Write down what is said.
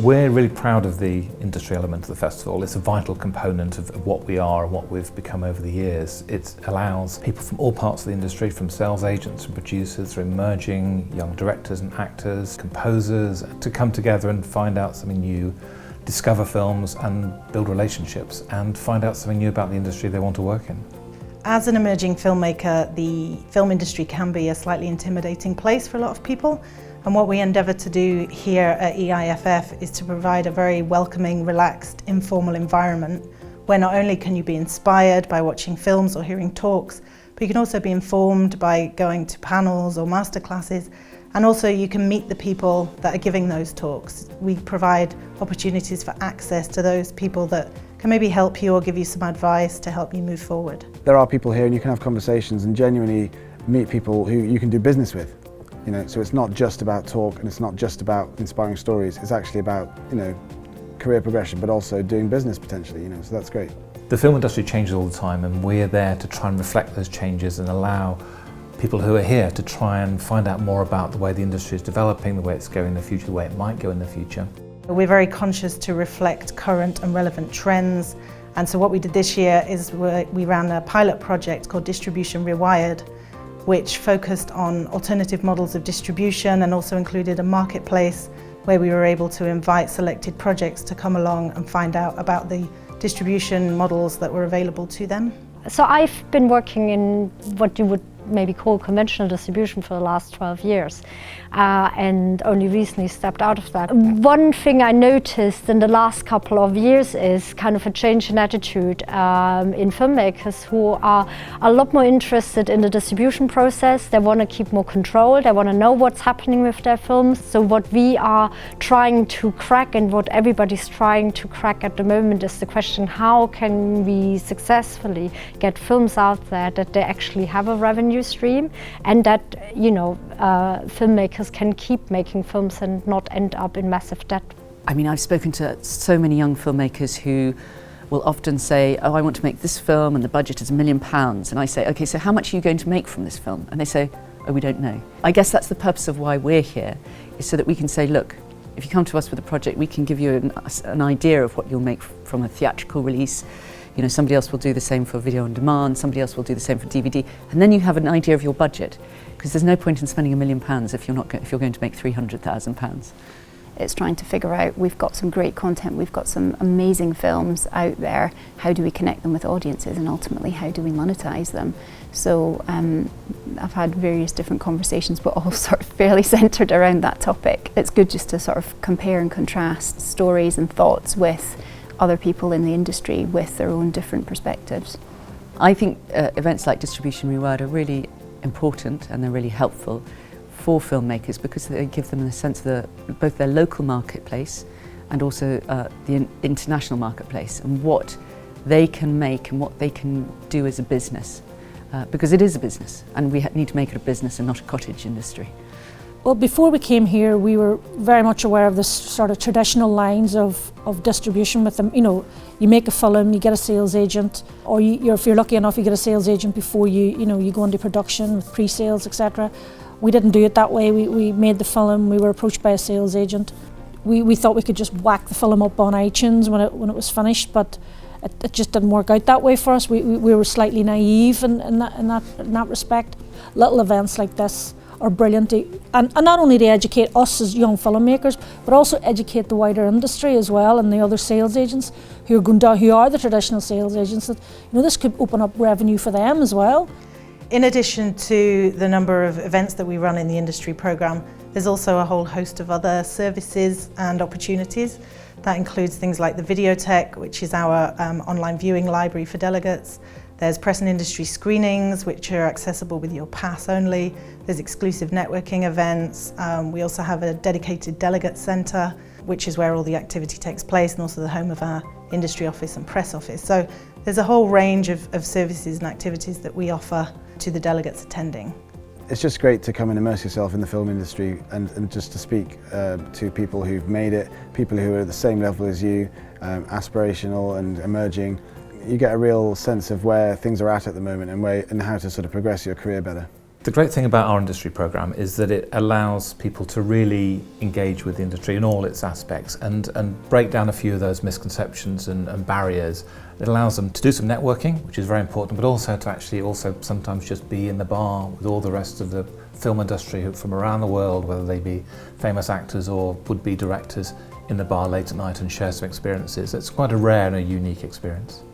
We're really proud of the industry element of the festival. It's a vital component of what we are and what we've become over the years. It allows people from all parts of the industry, from sales agents and producers, through emerging young directors and actors, composers, to come together and find out something new, discover films and build relationships, and find out something new about the industry they want to work in. As an emerging filmmaker, the film industry can be a slightly intimidating place for a lot of people. And what we endeavour to do here at EIFF is to provide a very welcoming, relaxed, informal environment where not only can you be inspired by watching films or hearing talks, but you can also be informed by going to panels or masterclasses, and also you can meet the people that are giving those talks. We provide opportunities for access to those people that can maybe help you or give you some advice to help you move forward. There are people here and you can have conversations and genuinely meet people who you can do business with. So it's not just about talk and it's not just about inspiring stories, it's actually about, career progression, but also doing business potentially, so that's great. The film industry changes all the time, and we're there to try and reflect those changes and allow people who are here to try and find out more about the way the industry is developing, the way it's going in the future, the way it might go in the future. We're very conscious to reflect current and relevant trends, and so what we did this year is we ran a pilot project called Distribution Rewired, which focused on alternative models of distribution and also included a marketplace where we were able to invite selected projects to come along and find out about the distribution models that were available to them. So I've been working in what you would maybe call conventional distribution for the last 12 years and only recently stepped out of that. One thing I noticed in the last couple of years is kind of a change in attitude in filmmakers who are a lot more interested in the distribution process. They want to keep more control, they want to know what's happening with their films. So what we are trying to crack and what everybody's trying to crack at the moment is the question, how can we successfully get films out there that they actually have a revenue stream and that filmmakers can keep making films and not end up in massive debt. I mean, I've spoken to so many young filmmakers who will often say, oh, I want to make this film and the budget is £1 million. And I say, okay, so how much are you going to make from this film? And they say, oh, we don't know. I guess that's the purpose of why we're here, is so that we can say, look, if you come to us with a project, we can give you an idea of what you'll make from a theatrical release. Somebody else will do the same for video on demand, somebody else will do the same for DVD, and then you have an idea of your budget, because there's no point in spending £1 million if you're going to make £300,000. It's trying to figure out, we've got some great content, we've got some amazing films out there, how do we connect them with audiences, and ultimately how do we monetize them? So I've had various different conversations, but all sort of fairly centred around that topic. It's good just to sort of compare and contrast stories and thoughts with other people in the industry with their own different perspectives. I think events like Distribution Rewired are really important and they're really helpful for filmmakers because they give them a sense of both their local marketplace and also the international marketplace and what they can make and what they can do as a business. Because it is a business and we need to make it a business and not a cottage industry. Well, before we came here, we were very much aware of this sort of traditional lines of distribution with them. You make a film, you get a sales agent, or if you're lucky enough, you get a sales agent before you go into production with pre-sales, etc. We didn't do it that way. We made the film, we were approached by a sales agent. We thought we could just whack the film up on iTunes when it was finished, but it just didn't work out that way for us. We were slightly naive in that respect. Little events like this are brilliant, and not only to educate us as young filmmakers, but also educate the wider industry as well and the other sales agents who are the traditional sales agents, that this could open up revenue for them as well. In addition to the number of events that we run in the industry programme, there's also a whole host of other services and opportunities. That includes things like the Videothek, which is our online viewing library for delegates. There's press and industry screenings, which are accessible with your pass only. There's exclusive networking events. We also have a dedicated delegate centre, which is where all the activity takes place, and also the home of our industry office and press office. So there's a whole range of services and activities that we offer to the delegates attending. It's just great to come and immerse yourself in the film industry and just to speak to people who've made it, people who are at the same level as you, aspirational and emerging. You get a real sense of where things are at the moment and how to sort of progress your career better. The great thing about our industry programme is that it allows people to really engage with the industry in all its aspects and break down a few of those misconceptions and barriers. It allows them to do some networking, which is very important, but also to actually also sometimes just be in the bar with all the rest of the film industry from around the world, whether they be famous actors or would-be directors, in the bar late at night and share some experiences. It's quite a rare and a unique experience.